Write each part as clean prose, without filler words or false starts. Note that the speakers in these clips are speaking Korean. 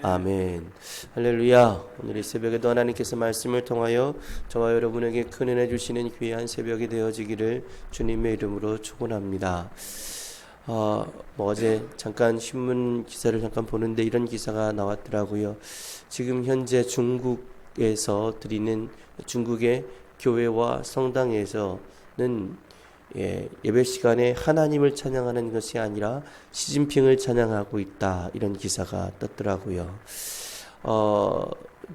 아멘. 할렐루야. 오늘 이 새벽에도 하나님께서 말씀을 통하여 저와 여러분에게 큰 은혜 주시는 귀한 새벽이 되어지기를 주님의 이름으로 축원합니다. 어제 잠깐 신문 기사를 잠깐 보는데 이런 기사가 나왔더라고요. 지금 현재 중국에서 드리는 중국의 교회와 성당에서는 예배 시간에 하나님을 찬양하는 것이 아니라 시진핑을 찬양하고 있다, 이런 기사가 떴더라고요.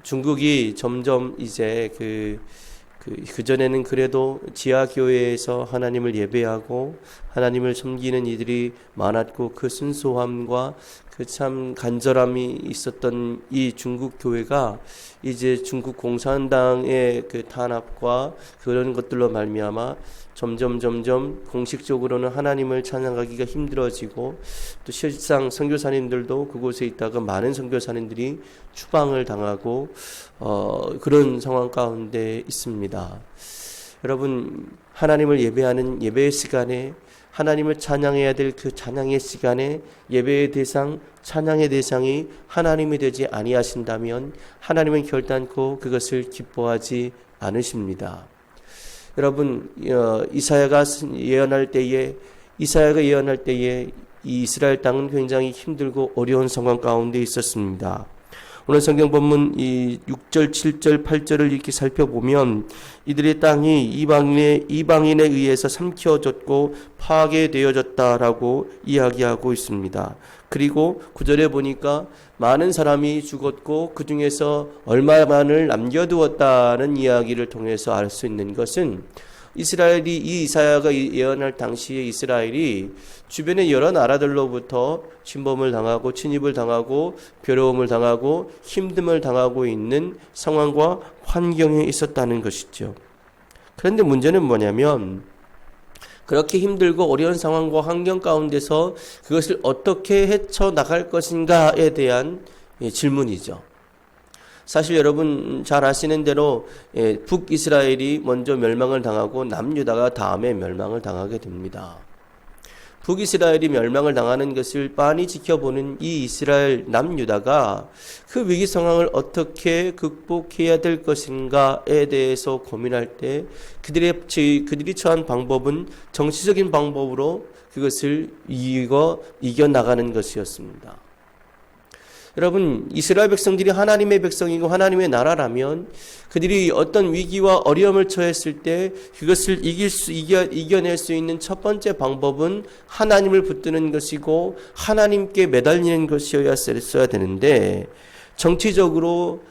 중국이 점점 이제 그전에는 그래도 지하교회에서 하나님을 예배하고 하나님을 섬기는 이들이 많았고 그 순수함과 그 참 간절함이 있었던 이 중국 교회가 이제 중국 공산당의 그 탄압과 그런 것들로 말미암아 점점 공식적으로는 하나님을 찬양하기가 힘들어지고, 또 실상 선교사님들도 그곳에 있다가 많은 선교사님들이 추방을 당하고 그런 상황 가운데 있습니다. 여러분, 하나님을 예배하는 예배의 시간에, 하나님을 찬양해야 될 그 찬양의 시간에 예배의 대상, 찬양의 대상이 하나님이 되지 아니하신다면 하나님은 결단코 그것을 기뻐하지 않으십니다. 여러분, 이사야가 예언할 때에 이 이스라엘 땅은 굉장히 힘들고 어려운 상황 가운데 있었습니다. 오늘 성경 본문 이 6절, 7절, 8절을 이렇게 살펴보면 이들의 땅이 이방인에 의해서 삼켜졌고 파괴되어졌다라고 이야기하고 있습니다. 그리고 9절에 보니까 많은 사람이 죽었고 그 중에서 얼마만을 남겨두었다는 이야기를 통해서 알 수 있는 것은 이 이사야가 예언할 당시에 이스라엘이 주변의 여러 나라들로부터 침범을 당하고 침입을 당하고 괴로움을 당하고 힘듦을 당하고 있는 상황과 환경에 있었다는 것이죠. 그런데 문제는 뭐냐면 그렇게 힘들고 어려운 상황과 환경 가운데서 그것을 어떻게 헤쳐나갈 것인가에 대한 질문이죠. 사실 여러분 잘 아시는 대로 북이스라엘이 먼저 멸망을 당하고 남유다가 다음에 멸망을 당하게 됩니다. 북이스라엘이 멸망을 당하는 것을 빤히 지켜보는 이 이스라엘 남유다가 그 위기 상황을 어떻게 극복해야 될 것인가에 대해서 고민할 때 그들이 처한 방법은 정치적인 방법으로 그것을 이겨나가는 것이었습니다. 여러분, 이스라엘 백성들이 하나님의 백성이고 하나님의 나라라면 그들이 어떤 위기와 어려움을 처했을 때 그것을 이겨낼 수 있는 첫 번째 방법은 하나님을 붙드는 것이고 하나님께 매달리는 것이었어야 되는데, 정치적으로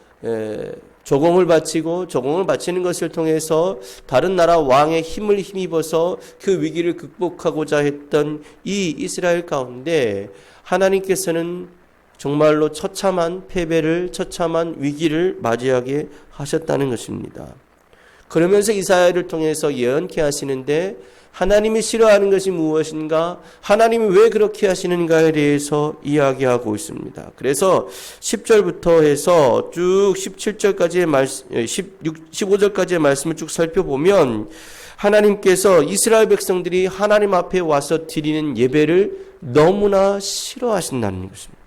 조공을 바치는 것을 통해서 다른 나라 왕의 힘을 힘입어서 그 위기를 극복하고자 했던 이 이스라엘 가운데 하나님께서는 정말로 처참한 위기를 맞이하게 하셨다는 것입니다. 그러면서 이사야를 통해서 예언케 하시는데 하나님이 싫어하는 것이 무엇인가? 하나님이 왜 그렇게 하시는가에 대해서 이야기하고 있습니다. 그래서 10절부터 해서 쭉 17절까지의 말씀, 15절까지의 말씀을 쭉 살펴보면 하나님께서 이스라엘 백성들이 하나님 앞에 와서 드리는 예배를 너무나 싫어하신다는 것입니다.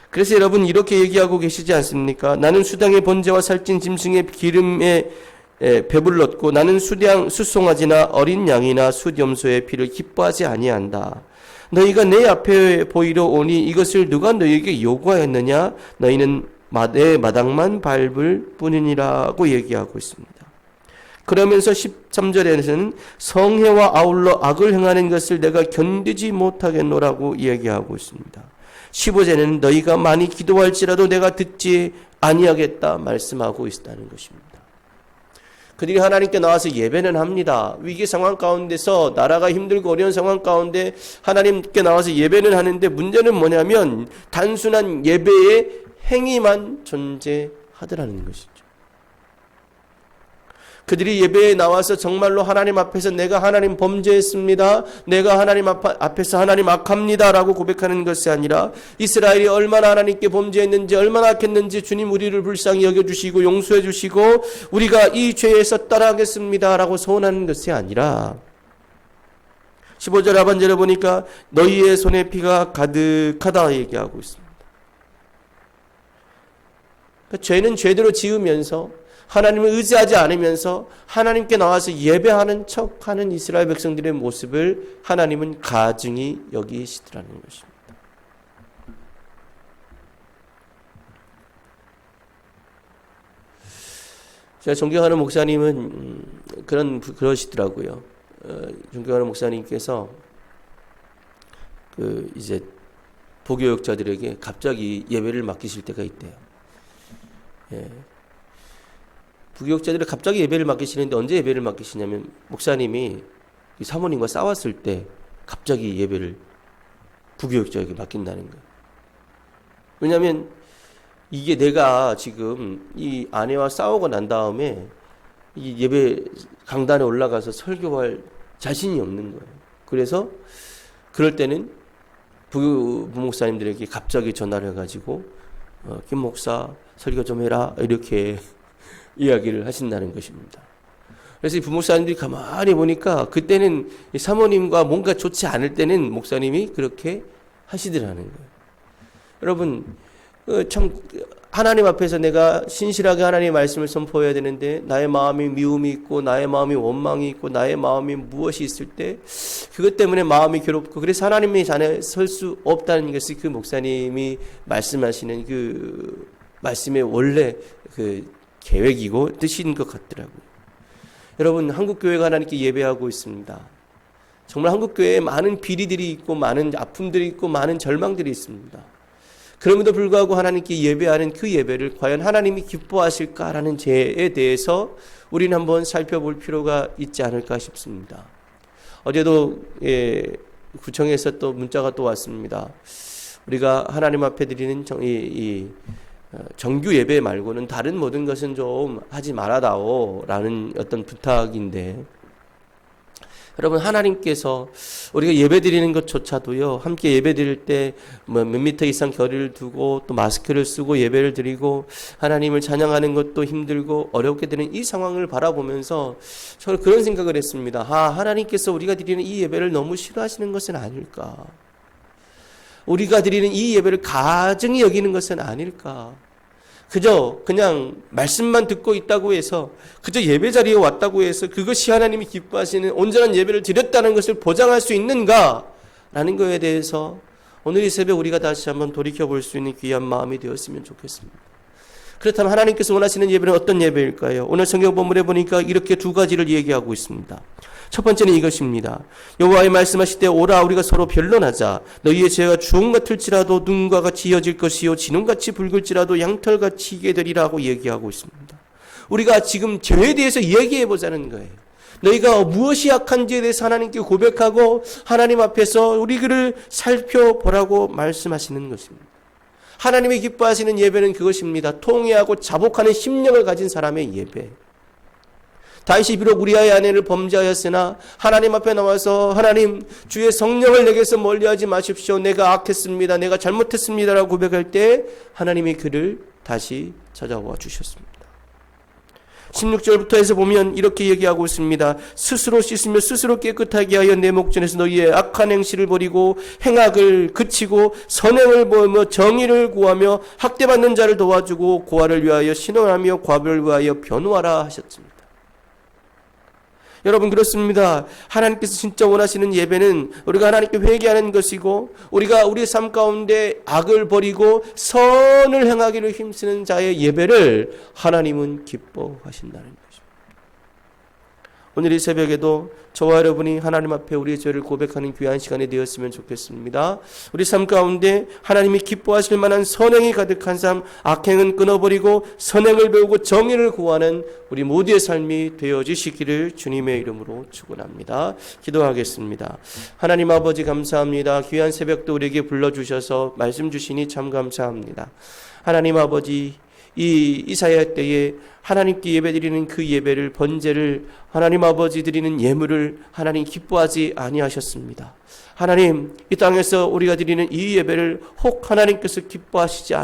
그래서 여러분 이렇게 얘기하고 계시지 않습니까? 나는 수당의 번제와 살찐 짐승의 기름에 배불렀고 나는 수송아지나 어린 양이나 숫염소의 피를 기뻐하지 아니한다. 너희가 내 앞에 보이러 오니 이것을 누가 너희에게 요구하였느냐? 너희는 내 마당만 밟을 뿐이니라고 얘기하고 있습니다. 그러면서 13절에서는 성회와 아울러 악을 행하는 것을 내가 견디지 못하겠노라고 이야기하고 있습니다. 15절에는 너희가 많이 기도할지라도 내가 듣지 아니하겠다 말씀하고 있다는 것입니다. 그들이 하나님께 나와서 예배는 합니다. 위기 상황 가운데서 나라가 힘들고 어려운 상황 가운데 하나님께 나와서 예배는 하는데 문제는 뭐냐면 단순한 예배의 행위만 존재하더라는 것이죠. 그들이 예배에 나와서 정말로 하나님 앞에서 내가 하나님 범죄했습니다. 내가 하나님 앞에서 하나님 악합니다 라고 고백하는 것이 아니라 이스라엘이 얼마나 하나님께 범죄했는지 얼마나 악했는지 주님 우리를 불쌍히 여겨주시고 용서해 주시고 우리가 이 죄에서 떠나겠습니다 라고 소원하는 것이 아니라 15절 하반절에 보니까 너희의 손에 피가 가득하다 얘기하고 있습니다. 그러니까 죄는 죄대로 지으면서 하나님을 의지하지 않으면서 하나님께 나와서 예배하는 척하는 이스라엘 백성들의 모습을 하나님은 가증히 여기시더라는 것입니다. 제가 존경하는 목사님은 그러시더라고요. 존경하는 목사님께서 이제 부교육자들에게 갑자기 예배를 맡기실 때가 있대요. 예. 부교육자들이 갑자기 예배를 맡기시는데 언제 예배를 맡기시냐면 목사님이 사모님과 싸웠을 때 갑자기 예배를 부교육자에게 맡긴다는 거예요. 왜냐하면 이게 내가 지금 이 아내와 싸우고 난 다음에 이 예배 강단에 올라가서 설교할 자신이 없는 거예요. 그래서 그럴 때는 부목사님들에게 갑자기 전화를 해가지고 김 목사 설교 좀 해라 이렇게 이야기를 하신다는 것입니다. 그래서 이 부목사님들이 가만히 보니까 그때는 사모님과 뭔가 좋지 않을 때는 목사님이 그렇게 하시더라는 거예요. 여러분 참 하나님 앞에서 내가 신실하게 하나님의 말씀을 선포해야 되는데 나의 마음이 미움이 있고 나의 마음이 원망이 있고 나의 마음이 무엇이 있을 때 그것 때문에 마음이 괴롭고 그래서 하나님의 자리에 설 수 없다는 것이 그 목사님이 말씀하시는 그 말씀의 원래 그 계획이고 뜻인 것 같더라고요. 여러분 한국교회가 하나님께 예배하고 있습니다. 정말 한국교회에 많은 비리들이 있고 많은 아픔들이 있고 많은 절망들이 있습니다. 그럼에도 불구하고 하나님께 예배하는 그 예배를 과연 하나님이 기뻐하실까라는 죄에 대해서 우리는 한번 살펴볼 필요가 있지 않을까 싶습니다. 어제도 구청에서 또 문자가 또 왔습니다. 우리가 하나님 앞에 드리는 정규 예배 말고는 다른 모든 것은 좀 하지 말아다오라는 어떤 부탁인데 여러분 하나님께서 우리가 예배드리는 것조차도요 함께 예배드릴 때 몇 미터 이상 거리를 두고 또 마스크를 쓰고 예배를 드리고 하나님을 찬양하는 것도 힘들고 어렵게 되는 이 상황을 바라보면서 저는 그런 생각을 했습니다. 하나님께서 우리가 드리는 이 예배를 너무 싫어하시는 것은 아닐까? 우리가 드리는 이 예배를 가증히 여기는 것은 아닐까? 그저 그냥 말씀만 듣고 있다고 해서 그저 예배 자리에 왔다고 해서 그것이 하나님이 기뻐하시는 온전한 예배를 드렸다는 것을 보장할 수 있는가라는 것에 대해서 오늘 이 새벽 우리가 다시 한번 돌이켜볼 수 있는 귀한 마음이 되었으면 좋겠습니다. 그렇다면 하나님께서 원하시는 예배는 어떤 예배일까요? 오늘 성경 본문에 보니까 이렇게 두 가지를 얘기하고 있습니다. 첫 번째는 이것입니다. 여호와의 말씀하실 때 오라 우리가 서로 변론하자. 너희의 죄가 주홍 같을지라도 눈과 같이 이어질 것이요 진홍같이 붉을지라도 양털같이 희게 되리라고 얘기하고 있습니다. 우리가 지금 죄에 대해서 얘기해보자는 거예요. 너희가 무엇이 약한지에 대해서 하나님께 고백하고 하나님 앞에서 우리를 살펴보라고 말씀하시는 것입니다. 하나님이 기뻐하시는 예배는 그것입니다. 통회하고 자복하는 심령을 가진 사람의 예배. 다윗이 비록 우리아의 아내를 범죄하였으나 하나님 앞에 나와서 하나님 주의 성령을 내게서 멀리하지 마십시오. 내가 악했습니다. 내가 잘못했습니다라고 고백할 때 하나님이 그를 다시 찾아와 주셨습니다. 16절부터 해서 보면 이렇게 얘기하고 있습니다. 스스로 씻으며 스스로 깨끗하게 하여 내 목전에서 너희의 악한 행실을 버리고 행악을 그치고 선행을 보며 정의를 구하며 학대받는 자를 도와주고 고아를 위하여 신원하며 과부를 위하여 변호하라 하셨습니다. 여러분 그렇습니다. 하나님께서 진짜 원하시는 예배는 우리가 하나님께 회개하는 것이고 우리가 우리의 삶 가운데 악을 버리고 선을 행하기를 힘쓰는 자의 예배를 하나님은 기뻐하신다는 것입니다. 오늘 이 새벽에도 저와 여러분이 하나님 앞에 우리의 죄를 고백하는 귀한 시간이 되었으면 좋겠습니다. 우리 삶 가운데 하나님이 기뻐하실 만한 선행이 가득한 삶, 악행은 끊어버리고 선행을 배우고 정의를 구하는 우리 모두의 삶이 되어지시기를 주님의 이름으로 축원합니다. 기도하겠습니다. 하나님 아버지 감사합니다. 귀한 새벽도 우리에게 불러주셔서 말씀 주시니 참 감사합니다. 하나님 아버지 이사야 때에 하나님께 예배드리는 그 예배를 번제를 하나님 아버지 드리는 예물을 하나님 기뻐하지 아니하셨습니다. 하나님, 이 땅에서 우리가 드리는 이 예배를 혹 하나님께서 기뻐하시지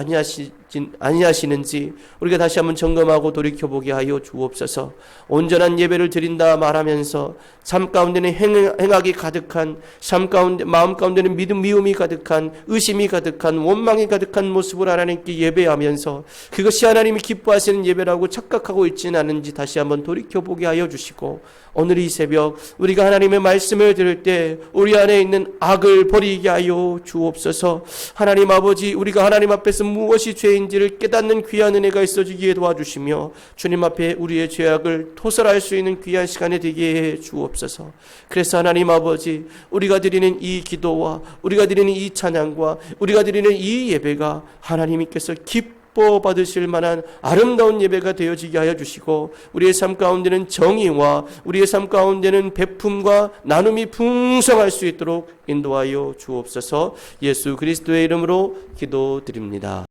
아니하시는지 우리가 다시 한번 점검하고 돌이켜보게 하여 주옵소서. 온전한 예배를 드린다 말하면서 삶 가운데는 행악이 가득한, 삶 가운데 마음 가운데는 미움이 가득한, 의심이 가득한, 원망이 가득한 모습을 하나님께 예배하면서 그것이 하나님이 기뻐하시는 예배라고 착각하고 있지는 않은지 다시 한번 돌이켜보게 하여 주시고, 오늘 이 새벽 우리가 하나님의 말씀을 들을 때 우리 안에 있는 악을 버리게 하여 주옵소서. 하나님 아버지, 우리가 하나님 앞에서 무엇이 죄인지를 깨닫는 귀한 은혜가 있어지기에 도와주시며 주님 앞에 우리의 죄악을 토설할 수 있는 귀한 시간이 되게 해 주옵소서. 그래서 하나님 아버지, 우리가 드리는 이 기도와 우리가 드리는 이 찬양과 우리가 드리는 이 예배가 하나님께서 기뻐 받으실 만한 아름다운 예배가 되어지게 하여 주시고, 우리의 삶 가운데는 정의와 우리의 삶 가운데는 베품과 나눔이 풍성할 수 있도록 인도하여 주옵소서. 예수 그리스도의 이름으로 기도드립니다.